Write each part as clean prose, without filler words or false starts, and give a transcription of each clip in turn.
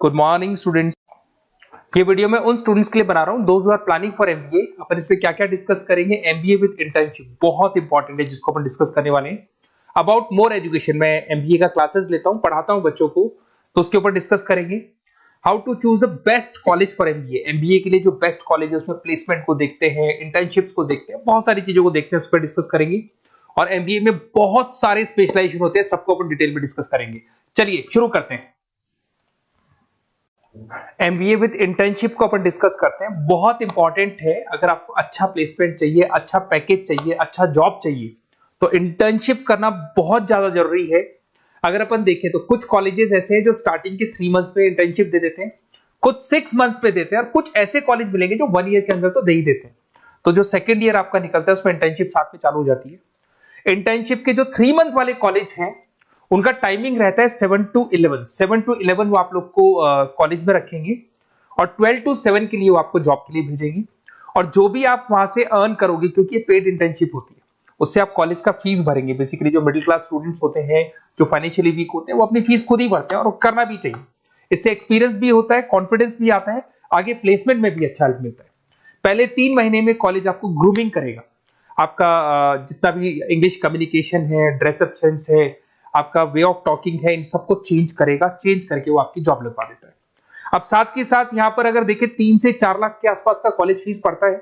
Good morning students. ये video मैं उन स्टूडेंट्स के लिए बना रहा हूँ those who are planning for MBA. अपन इस पे क्या क्या डिस्कस करेंगे। एमबीए विद इंटर्नशिप बहुत इंपॉर्टेंट है जिसको अपन डिस्कस करने वाले हैं। अबाउट मोर एजुकेशन, मैं एमबीए का क्लासेस लेता हूँ, पढ़ाता हूँ बच्चों को, तो उसके ऊपर डिस्कस करेंगे। How to choose the best college for MBA. MBA के लिए जो बेस्ट कॉलेज है उसमें प्लेसमेंट को देखते हैं, इंटर्नशिप्स को देखते हैं, बहुत सारी चीजों को देखते हैं, उस पर डिस्कस करेंगे। और एमबीए में बहुत सारे स्पेशलाइजेशन होते हैं, सबको अपन डिटेल में डिस्कस करेंगे। चलिए शुरू करते हैं। एमबीए विद इंटर्नशिप को अपन डिस्कस करते हैं। बहुत इंपॉर्टेंट है, अगर आपको अच्छा प्लेसमेंट चाहिए, अच्छा पैकेज चाहिए, अच्छा जॉब चाहिए, तो इंटर्नशिप करना बहुत ज्यादा जरूरी है। अगर अपन देखें तो कुछ कॉलेजेस ऐसे हैं जो स्टार्टिंग के 3 मंथ्स में इंटर्नशिप दे देते हैं, कुछ 6 मंथ्स पे देते हैं, और कुछ ऐसे कॉलेज मिलेंगे जो 1 ईयर के अंदर तो दे ही देते हैं। तो जो सेकेंड ईयर आपका निकलता है उसमें इंटर्नशिप साथ में चालू हो जाती है। इंटर्नशिप के जो 3 मंथ वाले कॉलेज हैं उनका टाइमिंग रहता है 7 to 11। 7 to 11 वो आप लोग को कॉलेज में रखेंगे, और 12 to 7 के लिए वो आपको जॉब के लिए भेजेंगी। और जो भी आप वहां से अर्न करोगे, क्योंकि ये पेड इंटर्नशिप होती है, उससे आप कॉलेज का फीस भरेंगे। बेसिकली जो मिडिल क्लास स्टूडेंट्स होते हैं, जो फाइनेंशियली वीक होते हैं, वो अपनी फीस खुद ही भरते हैं, और करना भी चाहिए। इससे एक्सपीरियंस भी होता है, कॉन्फिडेंस भी आता है, आगे प्लेसमेंट में भी अच्छा हेल्प मिलता है। पहले 3 महीने में कॉलेज आपको ग्रूमिंग करेगा। आपका जितना भी इंग्लिश कम्युनिकेशन है, ड्रेसअप सेंस है, आपका वे ऑफ टॉकिंग है, इन सबको चेंज करेगा। चेंज करके वो आपकी जॉब लगवा देता है। अब साथ के साथ यहां पर अगर देखें 3 से 4 लाख के आसपास का कॉलेज फीस पड़ता है,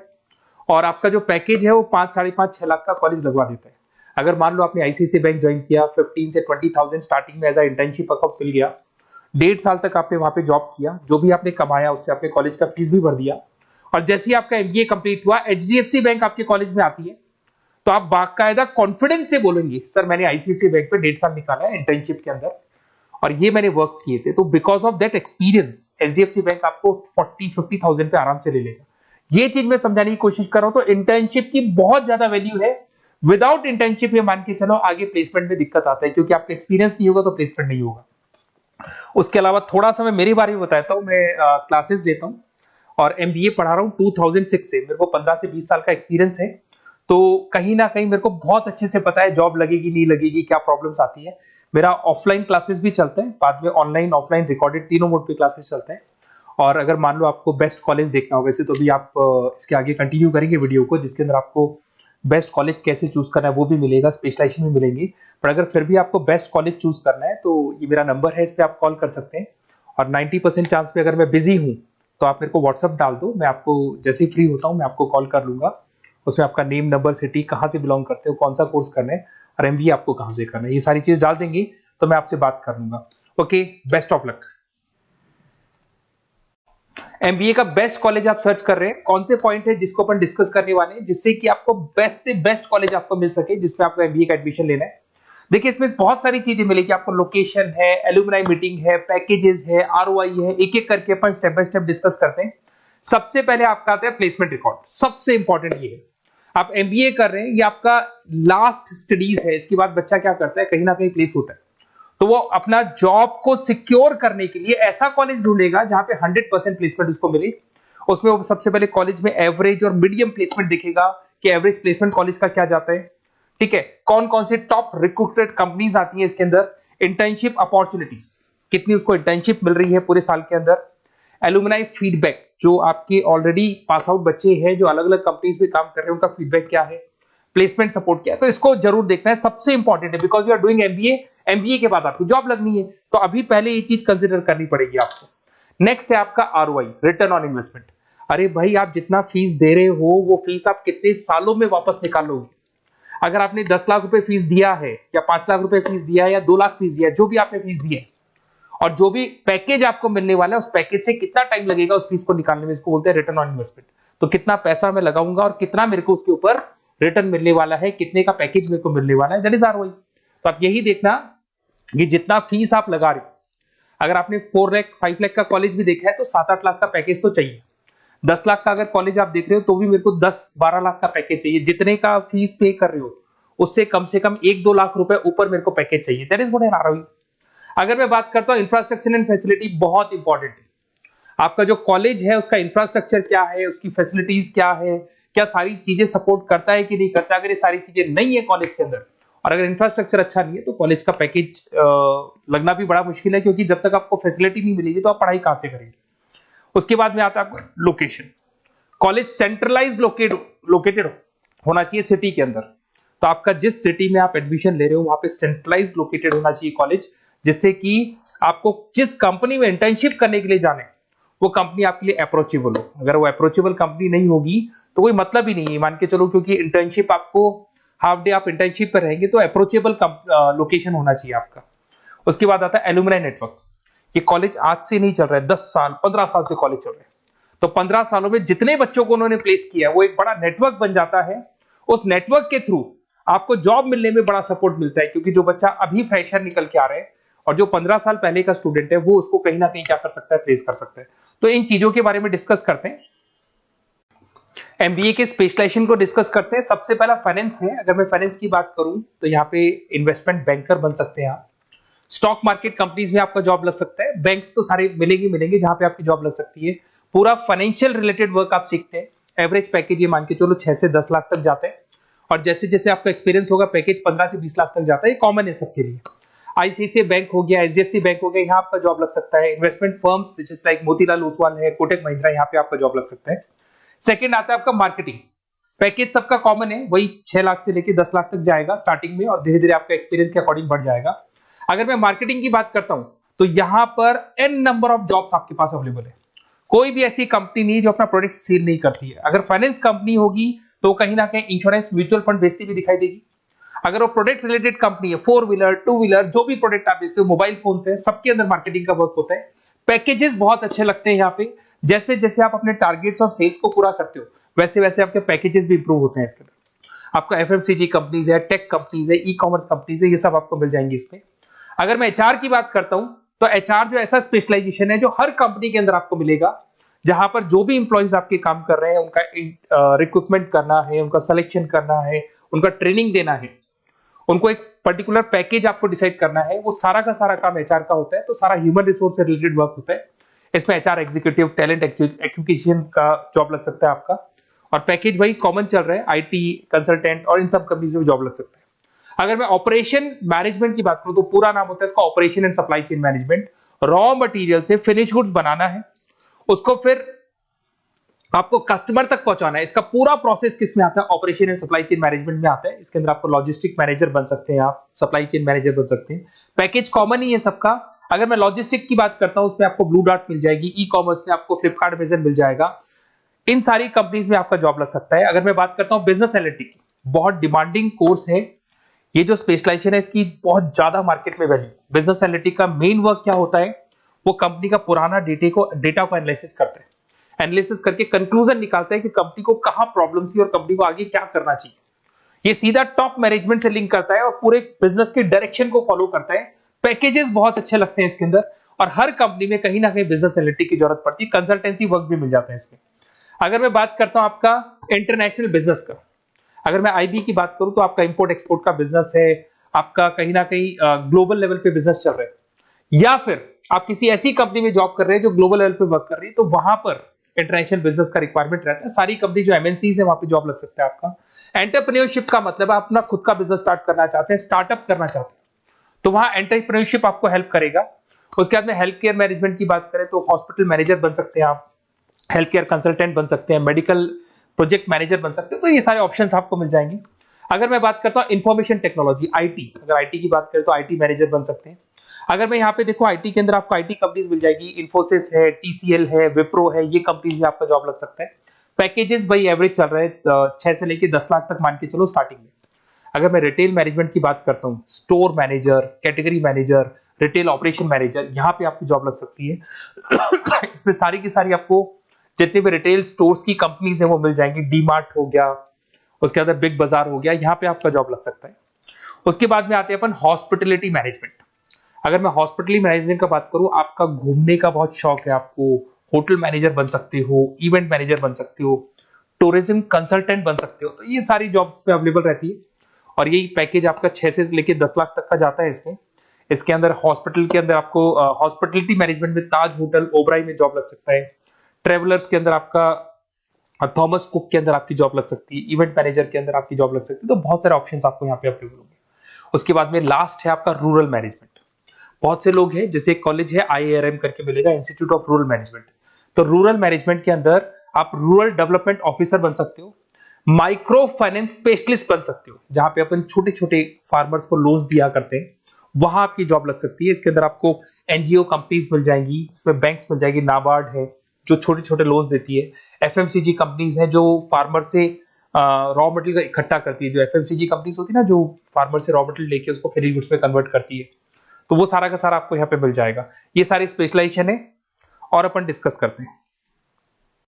और आपका जो पैकेज है वो 5, 5.5, 6 लाख का कॉलेज लगवा देता है। अगर मान लो आपने आईसीआईसीआई बैंक ज्वाइन किया, 15 से 20,000 स्टार्टिंग में एज अ इंटर्नशिप अकाउंट मिल गया, 1.5 साल तक आपने वहां पे जॉब किया, जो भी आपने कमाया उससे आपने कॉलेज का फीस भी भर दिया, और जैसे ही आपका एमबीए कंप्लीट हुआ, एचडीएफसी बैंक आपके कॉलेज में आती है, तो आप बाकायदा कॉन्फिडेंस से बोलेंगे, सर मैंने आईसीआईसीआई बैंक पे 1.5 साल निकाला है इंटर्नशिप के अंदर, और ये मैंने वर्क्स किए थे, तो because of that experience HDFC bank आपको 40-50,000 पे आराम से ले लेगा। ये चीज मैं समझाने की कोशिश कर रहा हूं। तो इंटर्नशिप की बहुत ज्यादा वैल्यू है। विदाउट इंटर्नशिप ये मान के चलो आगे प्लेसमेंट में दिक्कत आता है, क्योंकि आपका एक्सपीरियंस नहीं होगा तो प्लेसमेंट नहीं होगा। उसके अलावा थोड़ा सा मैं मेरे बारे में बताता हूँ। मैं क्लासेस लेता हूँ और एमबीए पढ़ा रहा हूँ 2006 से। मेरे को 15 से 20 साल का एक्सपीरियंस है, तो कहीं ना कहीं मेरे को बहुत अच्छे से पता है जॉब लगेगी नहीं लगेगी, क्या प्रॉब्लम्स आती है। मेरा ऑफलाइन क्लासेस भी चलते हैं, बाद में ऑनलाइन ऑफलाइन रिकॉर्डेड तीनों मोड पे क्लासेस चलते हैं। और अगर मान लो आपको बेस्ट कॉलेज देखना हो, वैसे तो भी आप इसके आगे कंटिन्यू करेंगे वीडियो को, जिसके अंदर आपको बेस्ट कॉलेज कैसे चूज करना है वो भी मिलेगा, स्पेशलाइजेशन भी मिलेंगे। पर अगर फिर भी आपको बेस्ट कॉलेज चूज करना है तो ये मेरा नंबर है, इस पर आप कॉल कर सकते हैं। और 90% चांस पे अगर मैं बिजी हूँ तो आप मेरे को व्हाट्सअप डाल दो, मैं आपको जैसे ही फ्री होता हूँ मैं आपको कॉल कर लूंगा। उसमें आपका नेम, नंबर, सिटी, कहाँ से बिलोंग करते हो, कौन सा कोर्स करना है, और एमबीए आपको कहाँ से करना है, ये सारी चीज डाल देंगे तो मैं आपसे बात कर लूंगा। Okay, best of luck. MBA का बेस्ट कॉलेज आप सर्च कर रहे हैं, कौन से पॉइंट है जिसको अपन डिस्कस करने वाले हैं, जिससे कि आपको बेस्ट से बेस्ट कॉलेज आपको मिल सके जिसमें आपको एमबीए का एडमिशन लेना है। देखिए इसमें बहुत सारी चीजें मिलेगी आपको। लोकेशन है, एलुमनाई मीटिंग है, पैकेजेस है, आरओआई है, एक एक करके अपन स्टेप बाय स्टेप डिस्कस करते हैं। सबसे पहले आपका आता है प्लेसमेंट रिकॉर्ड। सबसे इंपॉर्टेंट ये है, आप एमबीए कर रहे हैं, ये आपका लास्ट स्टडीज है। इसके बाद बच्चा क्या करता है, कहीं ना कहीं प्लेस होता है, तो वो अपना जॉब को सिक्योर करने के लिए ऐसा कॉलेज ढूंढेगा जहां पे 100% प्लेसमेंट उसको मिले। उसमें वो सबसे पहले कॉलेज में एवरेज और मीडियम प्लेसमेंट दिखेगा कि एवरेज प्लेसमेंट कॉलेज का क्या जाता है, ठीक है। कौन कौन से टॉप रिक्रूटेड कंपनीज आती हैं इसके अंदर, इंटर्नशिप अपॉर्चुनिटीज कितनी उसको इंटर्नशिप मिल रही है पूरे साल के अंदर, एलुमनाई फीडबैक, जो आपके ऑलरेडी पास आउट बच्चे हैं जो अलग अलग कंपनीज में काम कर रहे हैं उनका फीडबैक क्या है, प्लेसमेंट सपोर्ट क्या है। तो इसको जरूर देखना है, सबसे इंपॉर्टेंट है, because you are doing MBA. MBA के बाद आपकी जॉब लगनी है, तो अभी पहले ये चीज कंसिडर करनी पड़ेगी आपको। नेक्स्ट है आपका आरओआई, रिटर्न ऑन इन्वेस्टमेंट। अरे भाई, आप जितना फीस दे रहे हो वो फीस आप कितने सालों में वापस निकालोगे। अगर आपने 10 लाख रुपए फीस दिया है, या 5 लाख रुपए फीस दिया है, या 2 लाख फीस दिया है, जो भी आपने फीस दी है, और जो भी पैकेज आपको मिलने वाला है उस पैकेज से कितना टाइम लगेगा उस फीस को निकालने में, इसको बोलते हैं रिटर्न ऑन इन्वेस्टमेंट। तो कितना पैसा मैं लगाऊंगा और कितना मेरे को उसके ऊपर रिटर्न मिलने वाला है, कितने का पैकेज मेरे को मिलने वाला है, दैट इज आरओआई। तो आप यही देखना कि जितना फीस आप लगा रहे हो, अगर आपने 4 लाख 5 लाख का कॉलेज भी देखा है तो 7-8 लाख का पैकेज तो चाहिए। 10 लाख का अगर कॉलेज आप देख रहे हो तो भी मेरे को 10-12 लाख का पैकेज चाहिए। जितने का फीस पे कर रहे हो उससे कम से कम 1-2 लाख रुपए ऊपर मेरे को पैकेज चाहिए, that is what I ROI. अगर मैं बात करता हूं इंफ्रास्ट्रक्चर एंड फैसिलिटी, बहुत इंपॉर्टेंट है। आपका जो कॉलेज है उसका इंफ्रास्ट्रक्चर क्या है, उसकी फैसिलिटीज क्या है, क्या सारी चीजें सपोर्ट करता है कि नहीं करता। अगर ये सारी चीजें नहीं है कॉलेज के अंदर और अगर इंफ्रास्ट्रक्चर अच्छा नहीं है तो कॉलेज का पैकेज लगना भी बड़ा मुश्किल है, क्योंकि जब तक आपको फैसिलिटी नहीं मिलेगी तो आप पढ़ाई कहां से करेंगे। उसके बाद में आता है आपका लोकेशन। कॉलेज सेंट्रलाइज लोकेटेड होना चाहिए सिटी के अंदर। तो आपका जिस सिटी में आप एडमिशन ले रहे हो वहां पे सेंट्रलाइज लोकेटेड होना चाहिए कॉलेज, जिससे कि आपको जिस कंपनी में इंटर्नशिप करने के लिए जाने वो कंपनी आपके लिए अप्रोचेबल हो। अगर वो अप्रोचेबल कंपनी नहीं होगी तो कोई मतलब ही नहीं है, मान के चलो, क्योंकि इंटर्नशिप आपको हाफ डे आप इंटर्नशिप पर रहेंगे तो अप्रोचेबल लोकेशन होना चाहिए आपका। उसके बाद आता है एलुमनाई नेटवर्क। ये कॉलेज आज से नहीं चल रहा है, 10 साल 15 साल से कॉलेज चल रहा है। तो 15 सालों में जितने बच्चों को उन्होंने प्लेस किया है वो एक बड़ा नेटवर्क बन जाता है। उस नेटवर्क के थ्रू आपको जॉब मिलने में बड़ा सपोर्ट मिलता है, क्योंकि जो बच्चा अभी फ्रेशर निकल के आ रहे हैं और जो 15 साल पहले का स्टूडेंट है वो उसको कहीं ना कहीं क्या कर सकता है, प्लेस कर सकता है। तो इन चीजों के बारे में डिस्कस करते हैं। एमबीए के स्पेशलाइजेशन को डिस्कस करते हैं। सबसे पहला फाइनेंस है। अगर मैं फाइनेंस की बात करूं तो यहाँ पे इन्वेस्टमेंट बैंकर बन सकते हैं आप। स्टॉक मार्केट कंपनीज में आपका जॉब लग सकता है। बैंक्स तो सारे मिलेंगे जहां पे आपकी जॉब लग सकती है। पूरा फाइनेंशियल रिलेटेड वर्क आप सीखते हैं। एवरेज पैकेज ये मान के चलो 6 से 10 लाख तक जाते हैं, और जैसे जैसे आपका एक्सपीरियंस होगा पैकेज 15 से 20 लाख तक जाता है। ये कॉमन है सबके लिए। आईसीआईसीआई बैंक हो गया, एचडीएफसी बैंक हो गया, यहाँ आपका जॉब लग सकता है। इन्वेस्टमेंट फर्म्स जैसे लाइक मोतीलाल ओसवाल है, कोटक महिंद्रा, यहाँ पे आपका जॉब लग सकता है। सेकंड आता है आपका मार्केटिंग। पैकेज सबका कॉमन है, वही 6 लाख से लेकर 10 लाख तक जाएगा स्टार्टिंग में, और धीरे धीरे आपका एक्सपीरियंस के अकॉर्डिंग बढ़ जाएगा। अगर मैं मार्केटिंग की बात करता हूं तो यहां पर एन नंबर ऑफ जॉब्स आपके पास अवेलेबल है। कोई भी ऐसी कंपनी नहीं जो अपना प्रोडक्ट सेल नहीं करती है। अगर फाइनेंस कंपनी होगी तो कहीं ना कहीं इंश्योरेंस म्यूचुअल फंड बेचती भी दिखाई देगी। अगर वो प्रोडक्ट रिलेटेड कंपनी है, 4 व्हीलर 2 व्हीलर जो भी प्रोडक्ट आप बेचते हो, मोबाइल फोन से, सबके अंदर मार्केटिंग का वर्क होता है। पैकेजेस बहुत अच्छे लगते हैं यहाँ पे। जैसे जैसे आप अपने टारगेट्स और सेल्स को पूरा करते हो वैसे वैसे आपके पैकेजेस भी इंप्रूव होते हैं। इसके अंदर आपका एफएमसीजी कंपनीज है, टेक कंपनीज है, ई कॉमर्स कंपनीज है, ये सब आपको मिल जाएंगे इसमें। अगर मैं एचआर की बात करता हूं तो एचआर जो ऐसा स्पेशलाइजेशन है जो हर कंपनी के अंदर आपको मिलेगा, जहां पर जो भी इंप्लॉइज आपके काम कर रहे हैं उनका रिक्रूटमेंट करना है, उनका सिलेक्शन करना है, उनका ट्रेनिंग देना है, उनको एक पर्टिकुलर पैकेज आपको डिसाइड करना है, वो सारा का सारा काम एचआर का होता है। तो सारा ह्यूमन रिसोर्स से रिलेटेड वर्क होता है। इसमें एचआर एग्जीक्यूटिव, टैलेंट एक्विजिशन का जॉब लग सकता है आपका, और पैकेज वही कॉमन चल रहा है, आईटी कंसल्टेंट और इन सब कंपनीज में जॉब लग सकता है। अगर मैं ऑपरेशन मैनेजमेंट की बात करूं तो पूरा नाम होता है इसका operation and supply chain management. Raw material से फिनिश गुड्स बनाना है, उसको फिर आपको कस्टमर तक पहुंचाना है। इसका पूरा प्रोसेस किस में आता है, operation and supply chain management में आता है। इसके अंदर आपको लॉजिस्टिक मैनेजर बन सकते हैं, आप सप्लाई चेन मैनेजर बन सकते हैं। पैकेज कॉमन ही है सबका। अगर मैं लॉजिस्टिक की बात करता हूं उसमें आपको ब्लू डॉट मिल जाएगी, ई कॉमर्स में आपको फ्लिपकार्ट अमेज़न मिल जाएगा। इन सारी कंपनीज में आपका जॉब लग सकता है। अगर मैं बात करता हूं बिजनेस एनालिटिक्स, बहुत डिमांडिंग कोर्स है ये जो स्पेशलाइजेशन है, इसकी बहुत ज्यादा मार्केट में वैल्यू। बिजनेस एनालिटिक्स का मेन वर्क क्या होता है, वो कंपनी का पुराना डेटा को एनालिसिस करते हैं। एनालिसिस करके कंक्लूजन निकालता है कि कंपनी को कहां प्रॉब्लम थी और कंपनी को आगे क्या करना चाहिए। ये सीधा टॉप मैनेजमेंट से लिंक करता है और पूरे बिजनेस के डायरेक्शन को फॉलो करता है। पैकेजेस बहुत अच्छे लगते हैं इसके अंदर, और हर कंपनी में कहीं ना कहीं बिजनेस एनालिटिक्स की जरूरत पड़ती है। कंसल्टेंसी वर्क भी मिल जाता है इसमें। अगर मैं बात करता हूं आपका इंटरनेशनल बिजनेस का, अगर मैं आईबी की बात करूं तो आपका इंपोर्ट एक्सपोर्ट का बिजनेस है, आपका कहीं ना कहीं ग्लोबल लेवल पे बिजनेस चल रहा है, या फिर आप किसी ऐसी कंपनी में जॉब कर रहे हैं जो ग्लोबल लेवल पे वर्क कर रही है, तो वहां पर इंटरनेशनल बिजनेस का रिक्वायरमेंट रहता है। सारी कंपनी जो एमएनसीज है वहां पे जॉब लग सकता है आपका। एंटरप्रेन्योरशिप का मतलब आप अपना खुद का बिजनेस स्टार्ट करना चाहते हैं, स्टार्टअप करना चाहते हैं, तो वहां एंटरप्रेन्योरशिप आपको हेल्प करेगा। उसके बाद में हेल्थ केयर मैनेजमेंट की बात करें तो हॉस्पिटल मैनेजर बन सकते हैं आप, हेल्थ केयर कंसल्टेंट बन सकते हैं, मेडिकल प्रोजेक्ट मैनेजर बन सकते हैं। तो ये सारे ऑप्शंस आपको मिल जाएंगे। अगर मैं बात करता हूं इंफॉर्मेशन टेक्नोलॉजी, आईटी, अगर आईटी की बात करें तो आईटी मैनेजर बन सकते हैं। अगर मैं यहाँ पे देखो आईटी के अंदर आपको आईटी कंपनीज मिल जाएगी, इन्फोसिस है, टीसीएल है, विप्रो है, ये कंपनीज में आपका जॉब लग सकता है। पैकेजेस भाई एवरेज चल रहे हैं 6 से लेकर 10 लाख तक मान के चलो स्टार्टिंग में। अगर मैं रिटेल मैनेजमेंट की बात करता हूँ, store manager, category manager, retail operation manager, यहाँ पे आपकी जॉब लग सकती है। इसमें सारी की सारी आपको जितने भी रिटेल स्टोर्स की कंपनीज है वो मिल जाएंगी। डीमार्ट हो गया, उसके अंदर बिग बाजार हो गया, यहाँ पे आपका जॉब लग सकता है। उसके बाद में आते हैं अपन हॉस्पिटलिटी मैनेजमेंट। अगर मैं हॉस्पिटलिटी मैनेजमेंट का बात करूं, आपका घूमने का बहुत शौक है, आपको होटल मैनेजर बन सकते हो, इवेंट मैनेजर बन सकते हो, टूरिज्म कंसल्टेंट बन सकते हो, तो ये सारी जॉब्स पे अवेलेबल रहती है। और यही पैकेज आपका 6 से लेकर 10 लाख तक का जाता है इसमें। इसके अंदर हॉस्पिटल के अंदर आपको हॉस्पिटलिटी मैनेजमेंट में ताज होटल, ओबराई में जॉब लग सकता है। ट्रेवलर्स के अंदर आपका थॉमस कुक के अंदर आपकी जॉब लग सकती है। इवेंट मैनेजर के अंदर आपकी जॉब लग सकती है। तो बहुत सारे ऑप्शंस आपको यहाँ पे अवेलेबल होंगे। उसके बाद में लास्ट है आपका रूरल मैनेजमेंट। बहुत से लोग हैं, जैसे एक कॉलेज है IIRM करके मिलेगा, इंस्टीट्यूट ऑफ रूरल मैनेजमेंट। तो रूरल मैनेजमेंट के अंदर आप रूरल डेवलपमेंट ऑफिसर बन सकते हो, माइक्रो फाइनेंस स्पेशलिस्ट बन सकते हो, जहां पे अपन छोटे छोटे फार्मर्स को लोन्स दिया करते हैं, वहां आपकी जॉब लग सकती है। इसके अंदर आपको एनजीओ कंपनीज मिल जाएंगी, इसमें बैंक्स मिल जाएगी, नाबार्ड है जो छोटे छोटे लोन्स देती है, एफएमसीजी कंपनीज है जो फार्मर से रॉ मटेरियल का इकट्ठा करती है, जो एफएमसीजी कंपनीज होती है ना, जो फार्मर से रॉ मटेरियल लेके उसको फिनिश गुड्स में कन्वर्ट करती है, तो वो सारा का सारा आपको यहाँ पे मिल जाएगा। ये सारी स्पेशलाइजेशन है और अपन डिस्कस करते हैं।